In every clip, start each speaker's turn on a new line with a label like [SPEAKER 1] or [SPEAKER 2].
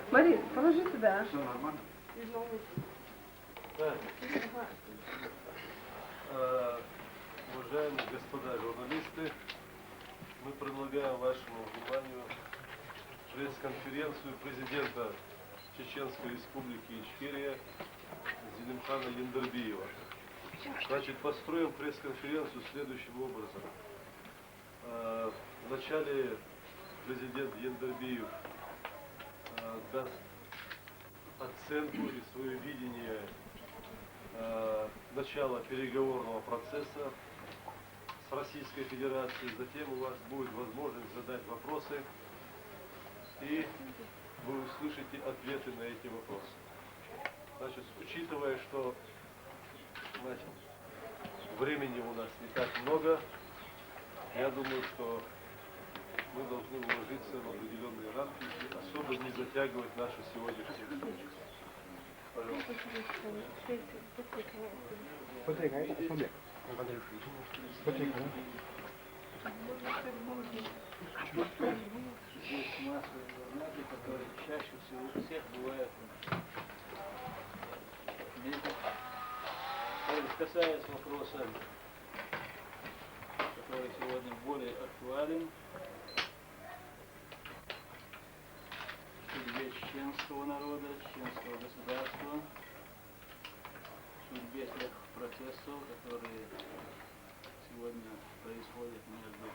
[SPEAKER 1] Смотри, положи сюда.
[SPEAKER 2] Все нормально?
[SPEAKER 3] Да. Уважаемые господа журналисты, мы предлагаем вашему вниманию пресс-конференцию президента Чеченской Республики Ичкерия Зелимхана Яндербиева. Значит, построим пресс-конференцию следующим образом. Вначале президент Яндербиев даст оценку и свое видение начала переговорного процесса с Российской Федерацией. Затем у вас будет возможность задать вопросы, и вы услышите ответы на эти вопросы. Значит, учитывая, что времени у нас не так много, я думаю, что мы должны уложиться в определенные рамки и особо не затягивать нашу сегодняшнюю встречу. Пожалуйста.
[SPEAKER 4] Здесь масса информации, которые чаще всего у всех бывают. Касаясь вопроса, который сегодня более актуален, судьбе чеченского народа, чеченского государства, судьбе тех процессов, которые сегодня происходят между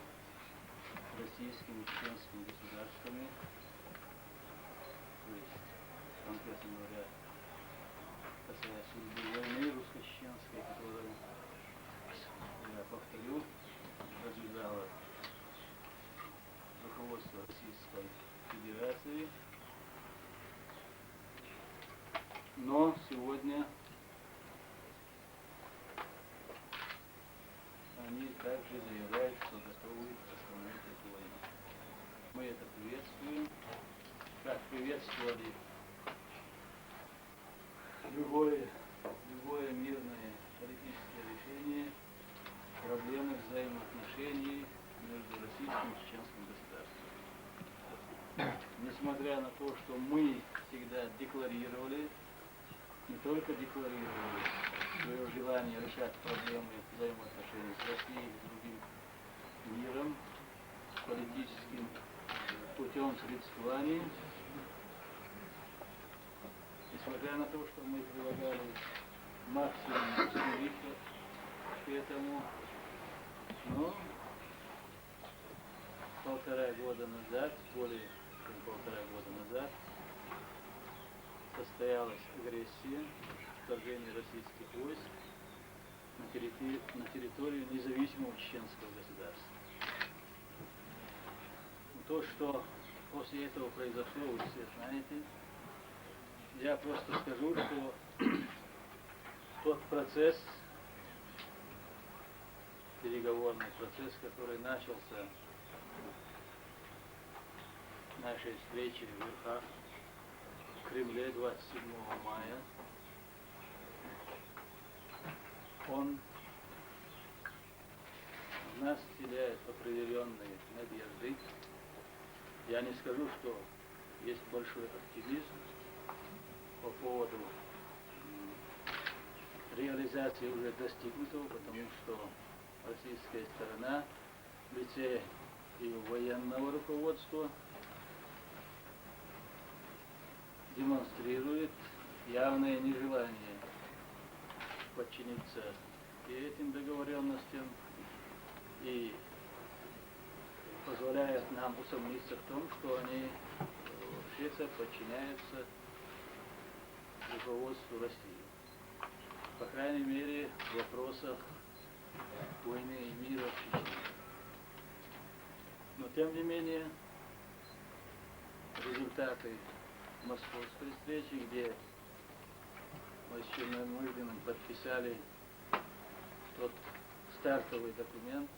[SPEAKER 4] российскими и чеченскими государствами, то есть, конкретно говоря, касаясь судьбы войны русско-чеченской, которую, я повторю, развязала руководство Российской Федерации. Но сегодня они также заявляют, что готовы остановить эту войну. Мы это приветствуем, как приветствовали любое мирное политическое решение проблемы взаимоотношений между российским и чеченским государством. Несмотря на то, что мы всегда декларировали, не только декларировали свое желание решать проблемы взаимоотношений с Россией и другим миром политическим путем средствований, несмотря на то, что мы прилагали максимум усилий к этому, но полтора года назад, более чем полтора года назад, состоялась агрессия, вторжение российских войск на территорию независимого чеченского государства. То, что после этого произошло, вы все знаете. Я просто скажу, что тот процесс, переговорный процесс, который начался нашей встречи в Верхах в Кремле 27 мая, он в нас вселяет определенные надежды. Я не скажу, что есть большой оптимизм по поводу реализации уже достигнутого, потому что российская сторона в лице и военного руководства демонстрирует явное нежелание подчиниться и этим договоренностям, и позволяет нам усомниться в том, что они вообще-то подчиняются руководству России. По крайней мере, в вопросах войны и мира в Чечне. Но тем не менее, результаты московской встречи, где мы с Черномырдиным подписали тот стартовый документ,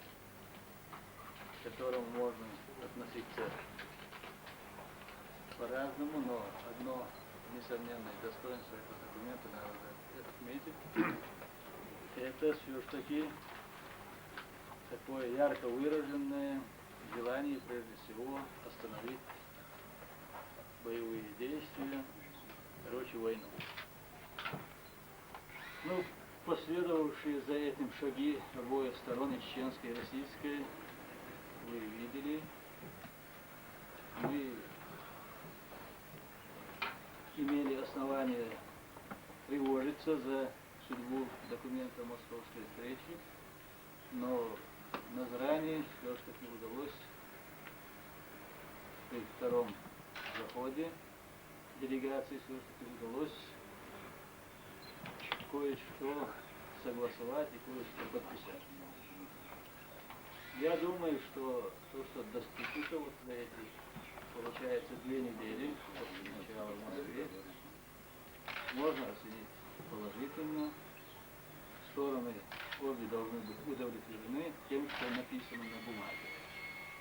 [SPEAKER 4] к которому можно относиться по-разному, но одно несомненное достоинство этого документа надо отметить. Это все-таки такое ярко выраженное желание, прежде всего, остановить боевые действия, короче, войну. Ну, последовавшие за этим шаги обоих сторон, и чеченской и российской, вы видели. Мы имели основания тревожиться за судьбу документа московской встречи, но в Назрани все-таки удалось при втором заходе делегации все-таки удалось кое-что согласовать и кое-что подписать. Я думаю, что то, что достигнуто вот за эти, получается, 2 недели после начала в Москве, можно оценить положительно. Стороны обе должны быть удовлетворены тем, что написано на бумаге.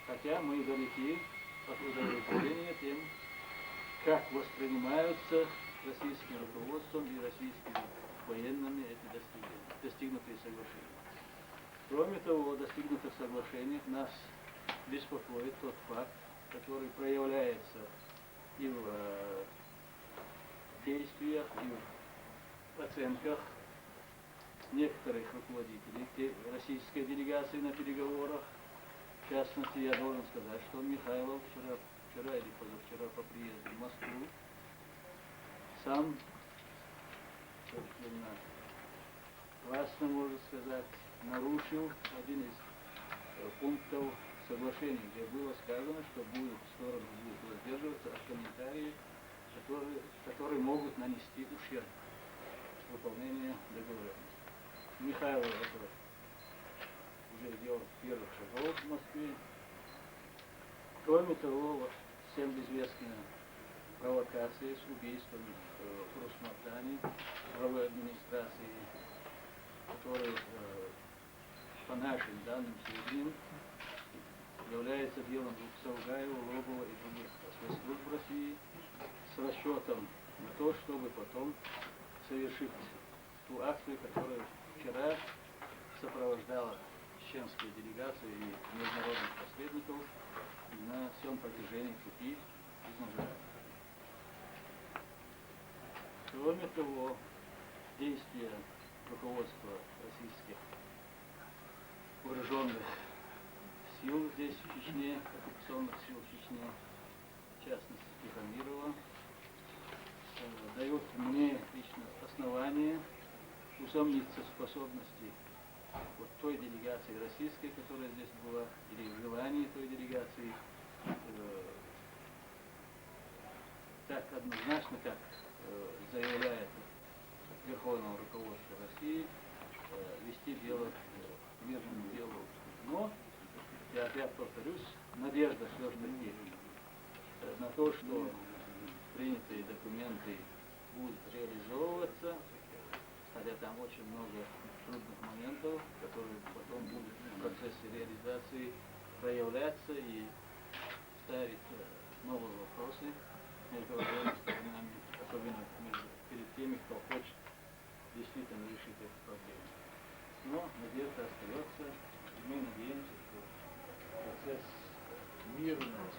[SPEAKER 4] Хотя мы далеки от удовлетворения тем, как воспринимаются российским руководством и российскими военными эти достигнутые соглашения. Кроме того, в достигнутых соглашениях нас беспокоит тот факт, который проявляется и в действиях, и в оценках некоторых руководителей российской делегации на переговорах. В частности, я должен сказать, что Михайлов вчера или позавчера по приезду в Москву сам, собственно, классно, можно сказать, нарушил один из пунктов соглашения, где было сказано, что стороны будут воздерживаться от комментариев, которые могут нанести ущерб выполнению договоренности. Михайлов это уже делал первых шагов в Москве. Кроме того, вот всем известны провокации с убийствами в Русмартане, правой администрации, которые по нашим данным сведениям является делом Саугаева, Лобова и других спецслужб в России с расчетом на то, чтобы потом совершить ту акцию, которая вчера сопровождала чеченскую делегацию и международных посредников на всем протяжении пути из Назрани. Кроме того, действия руководства российских вооруженных сил здесь, в Чечне, оккупационных сил в Чечне, в частности Тихомирова, дают мне лично основание усомниться в способности вот той делегации российской, которая здесь была, или в желании той делегации, так однозначно, как заявляет Верховного руководства России, вести дело мирному делу. Но, я опять повторюсь, надежда все-таки на то, что принятые документы будут реализовываться, хотя там очень много трудных моментов, которые потом будут в процессе реализации проявляться и ставить новые вопросы между обоими сторонами, особенно перед теми, кто хочет действительно решить эту проблему. Но надежда остается, и мы надеемся, что процесс мирного,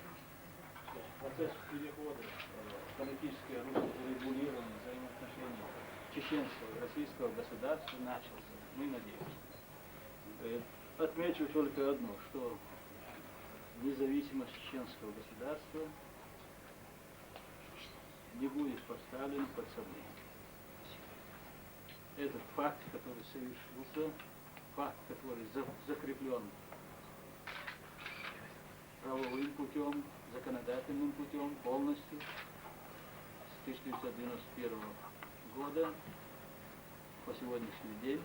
[SPEAKER 4] процесс перехода в политическое русло регулирования взаимоотношений чеченского и российского государства начался. Мы надеемся. Отмечу только одно, что независимость чеченского государства не будет поставлена под сомнение. Этот факт, который совершился, факт, который закреплен правовым путем, законодательным путем полностью с 1991 года по сегодняшний день,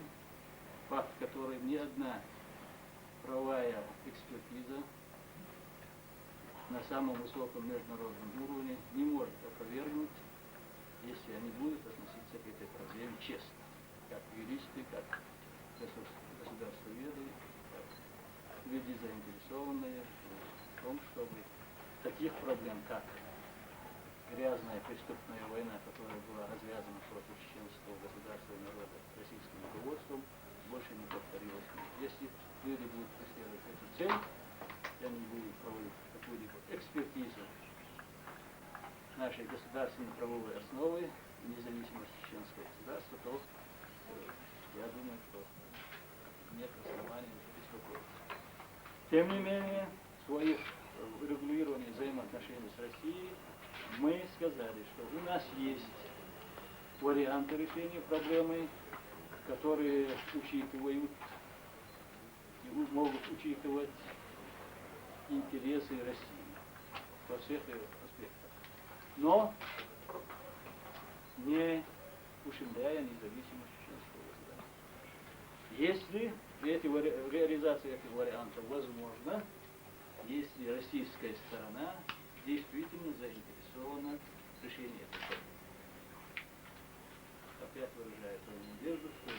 [SPEAKER 4] факт, который ни одна правовая экспертиза на самом высоком международном уровне не может опровергнуть, если они будут относиться к этой проблеме честно, как юристы, как государствоведы, как люди заинтересованные в том, чтобы таких проблем, как грязная преступная война, которая была развязана против чеченского государства и народа российским руководством, больше не повторилось. Если люди будут преследовать эту цель, и они будут проводить какую-либо экспертизу на нашей государственной правовой основы, независимости чеченского государства, то я думаю, что нет оснований беспокоиться. Тем не менее, в своих регулировании взаимоотношений с Россией мы сказали, что у нас есть варианты решения проблемы, которые учитывают и могут учитывать интересы России во всех ее аспектах, но не ущемляя независимость чеченского государства. Если реализация этих вариантов возможна, если российская сторона действительно заинтересована в решении этой проблемы. Опять выражаю свою надежду, что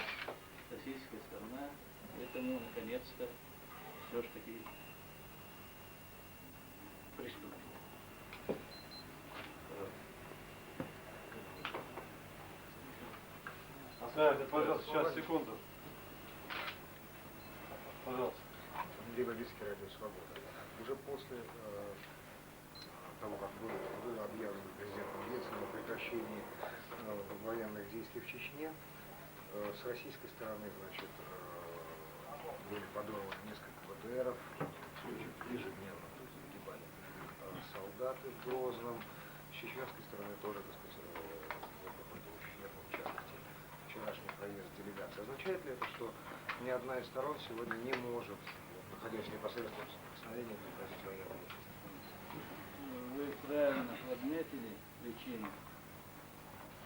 [SPEAKER 4] российская сторона к этому наконец-то все-таки приступит.
[SPEAKER 3] Пожалуйста, сейчас, секунду. Пожалуйста.
[SPEAKER 2] Андрей Бабицкий, Радио Свобода. Уже после того, как было объявлено президентом Ельциным о прекращении военных действий в Чечне, с российской стороны, значит, были подорваны несколько БТРов, ежедневно погибали солдаты в Грозном. С чеченской стороны тоже, так сказать, какой-то ущерб, в частности, вчерашний проезд делегации. Означает ли это, что ни одна из сторон сегодня не может, находясь в непосредственном соприкосновении, прекратить военные действия?
[SPEAKER 4] Вы правильно подметили причину,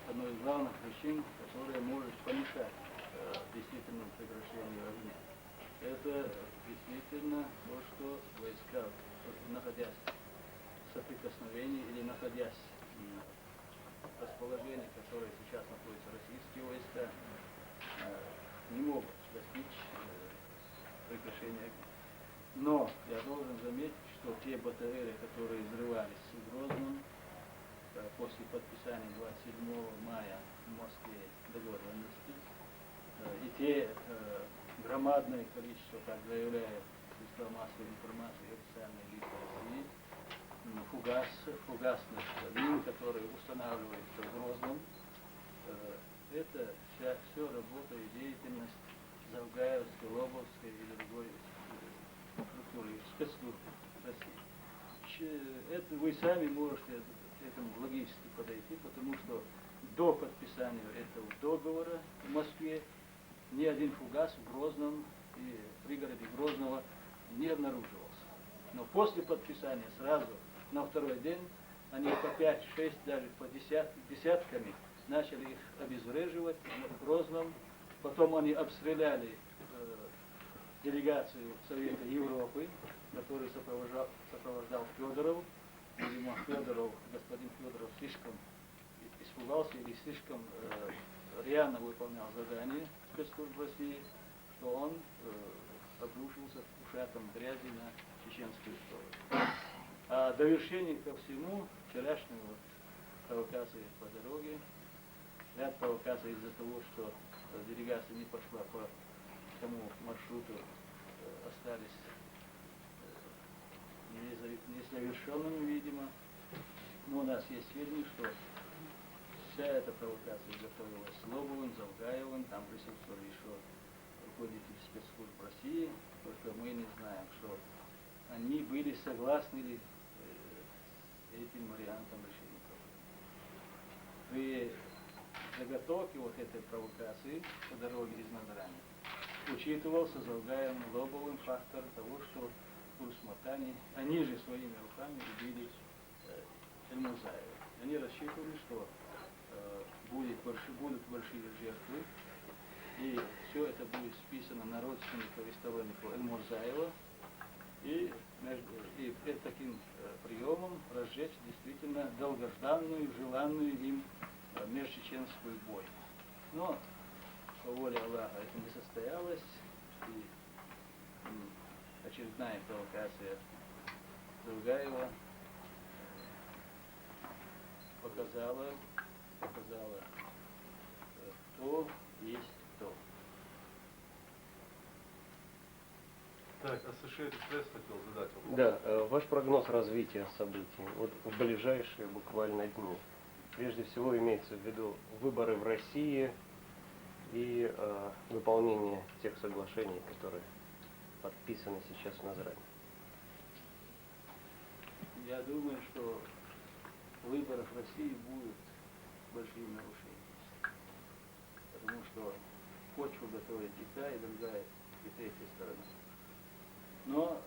[SPEAKER 4] одну из главных причин, которая может помешать действительному прекращению войны. Это действительно то, что войска, находясь в соприкосновении или находясь в расположении, которое сейчас находятся российские войска, не могут достичь прекращения огня. Но я должен заметить, что те БТРы, которые взрывались в Грозном после подписания 27 мая в Москве договоренности, и те громадное количество, как заявляют средства массовой информации и официальные лица России, фугасных мин, которые устанавливаются в Грозном, это все работа и деятельность Завгаевской, Лобовской или другой структуры, спецслужб России. Это вы сами можете к этому логически подойти, потому что до подписания этого договора в Москве ни один фугас в Грозном и пригороде Грозного не обнаруживался. Но после подписания сразу на второй день они по 5, 6, даже по десятками начали их обезвреживать в Грозном. Потом они обстреляли делегацию Совета Европы, который сопровождал Федоров. Видимо, господин Федоров слишком испугался или слишком рьяно выполнял задание спецслужб России, что он обрушился ушатом грязи на чеченскую сторону. А довершение ко всему, вчерашней провокации по дороге, ряд провокаций из-за того, что делегация не пошла по тому маршруту, остались незавершенными, видимо. Но у нас есть сведения, что вся эта провокация готовилась с Лобовым, Завгаевым, там присутствовали еще руководители спецслужб России, только мы не знаем, что они были согласны ли с этим вариантом решения проблемы. При заготовке вот этой провокации по дороге из Назрани учитывался Завгаевым, Лобовым фактор того, что Урус-Матани, они же своими руками убили Эльмурзаева. Они рассчитывали, что будут большие жертвы, и все это будет списано на родственников и сторонников Эльмурзаева, и таким приемом разжечь действительно долгожданную, желанную им межчеченскую бойню. Но по воле Аллаха это не состоялось, и очередная провокация Завгаева показала, кто есть кто.
[SPEAKER 3] Так, Associated Press хотел задать вопрос.
[SPEAKER 5] Да, ваш прогноз развития событий вот в ближайшие буквально дни. Прежде всего имеется в виду выборы в России и выполнение тех соглашений, которые подписаны сейчас в Назране.
[SPEAKER 4] Я думаю, что выборы в России будут большие нарушения. Потому что почву готовит и та, и другая, и третья сторона. Но,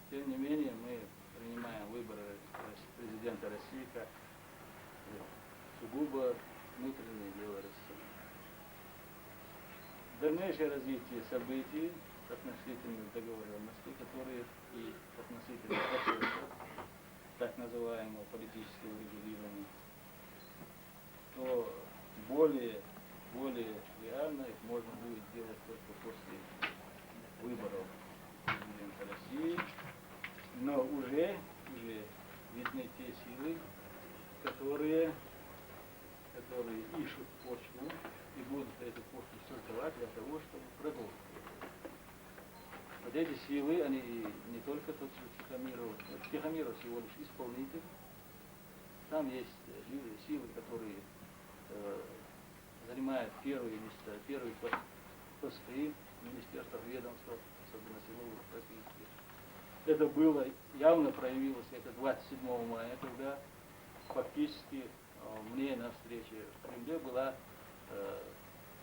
[SPEAKER 4] тем не менее, мы принимаем выборы президента России как сугубо внутреннее дело России. Дальнейшее развитие событий относительно договоренности, которые и относительно процесса так называемого политического регулирования, то более реально их можно будет сделать только после выборов президента России, но уже видны те силы, которые ищут почву и будут эту почву создавать для того, чтобы продолжить. Вот эти силы, они не только тот же Тихомиров. Тихомиров всего лишь исполнитель. Там есть силы, которые занимают первые места, первые посты в министерствах, ведомствах, особенно силовых российских. Это было, явно проявилось это 27 мая, когда фактически мне на встрече в Кремле была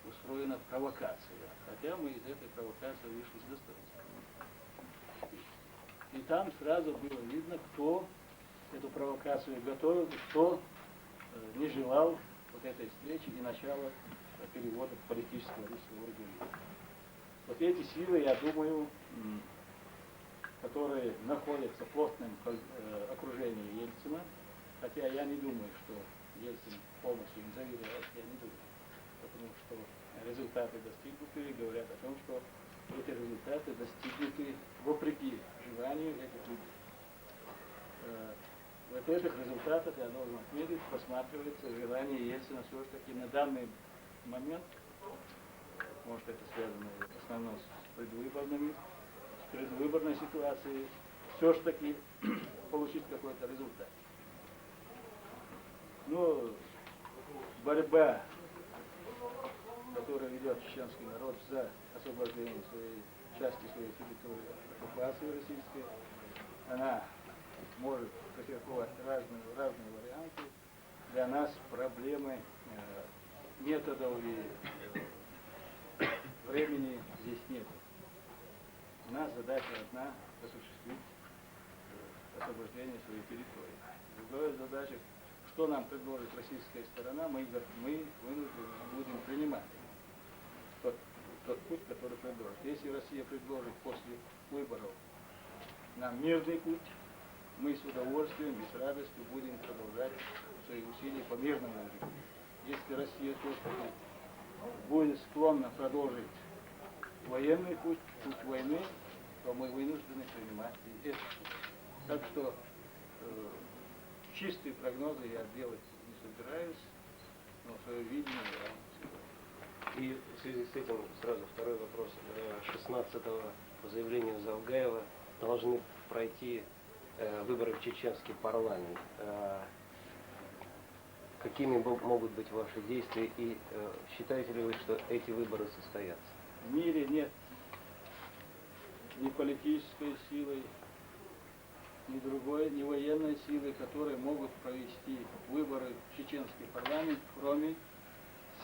[SPEAKER 4] устроена провокация. Хотя мы из этой провокации вышли с достоинством. И там сразу было видно, кто эту провокацию готовил, кто не желал вот этой встречи и начала перевода политического русского регулирования. Вот эти силы, я думаю, которые находятся в плотном окружении Ельцина, хотя я не думаю, что Ельцин полностью им завидовал, я не думаю, потому что результаты достигнуты и говорят о том, что эти результаты достигнуты вопреки желанию этих людей. Вот этих результатах, я должен отметить, просматривается желание Ельцина все-таки на данный момент, может это связано в основном с предвыборной ситуацией, все-таки получить какой-то результат. Но борьба, которую ведет чеченский народ за освобождение своей части своей территории от оккупации российской, она может претерпевать разные варианты. Для нас проблемы методов и времени здесь нет. У нас задача одна — осуществить освобождение своей территории. Другая задача — что нам предложит российская сторона, мы вынуждены будем принимать тот путь, который предложит. Если Россия предложит после выборов нам мирный путь, мы с удовольствием и с радостью будем продолжать свои усилия по мирному регулированию. Если Россия все-таки будет склонна продолжить военный путь войны, то мы вынуждены принимать и этот путь. Так что чистые прогнозы я делать не собираюсь, но свое видение я вам всегда.
[SPEAKER 5] И в связи с этим сразу второй вопрос. 16-го по заявлению Завгаева должны пройти выборы в чеченский парламент. Какими могут быть ваши действия и считаете ли вы, что эти выборы состоятся?
[SPEAKER 4] В мире нет ни политической силы, ни другой, ни военной силы, которые могут провести выборы в чеченский парламент, кроме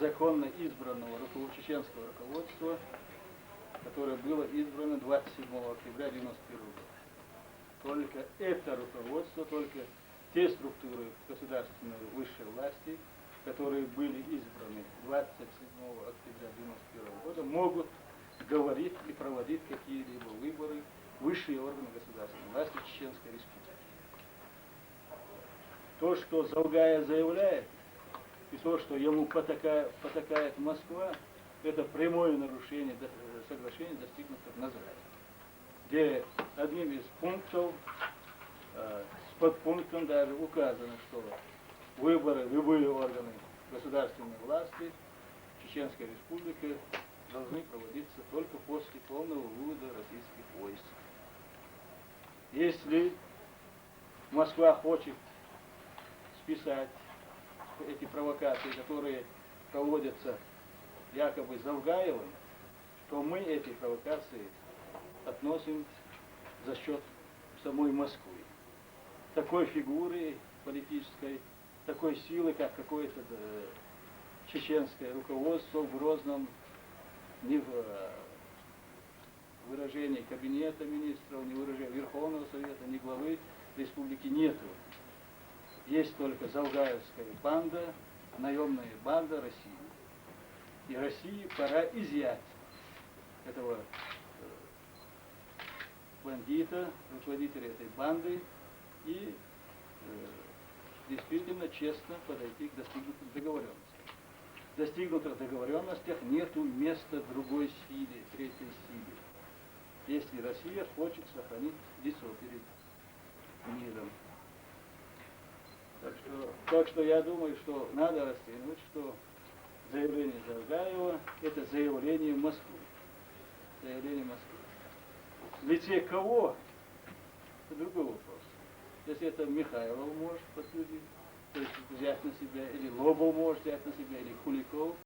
[SPEAKER 4] законно избранного чеченского руководства, которое было избрано 27 октября 1991 года. Только это руководство, только те структуры государственной высшей власти, которые были избраны 27 октября 1991 года, могут говорить и проводить какие-либо выборы в высшие органы государственной власти Чеченской Республики. То, что Завгаев заявляет, и то, что ему потакает Москва, это прямое нарушение соглашения, достигнутого в Назране, где одним из пунктов, с подпунктом даже указано, что выборы, любые органы государственной власти Чеченской Республики должны проводиться только после полного вывода российских войск. Если Москва хочет списать эти провокации, которые проводятся якобы Завгаевым, то мы эти провокации относим за счет самой Москвы. Такой фигуры политической, такой силы, как какое-то чеченское руководство в Грозном, ни в выражении Кабинета министров, ни в выражении Верховного Совета, ни главы республики нету. Есть только Завгаевская банда, наемная банда России. И России пора изъять этого бандита, руководителя этой банды, и действительно честно подойти к достигнутым договоренностям. В достигнутых договоренностях нету места другой силе, третьей силе, если Россия хочет сохранить лицо перед миром. Так что я думаю, что надо расценивать, что заявление Завгаева – это заявление Москвы. Заявление Москвы. В лице кого? Это другой вопрос. Если это Михайлов может подтвердить, то есть взять на себя, или Лобов может взять на себя, или Куликов,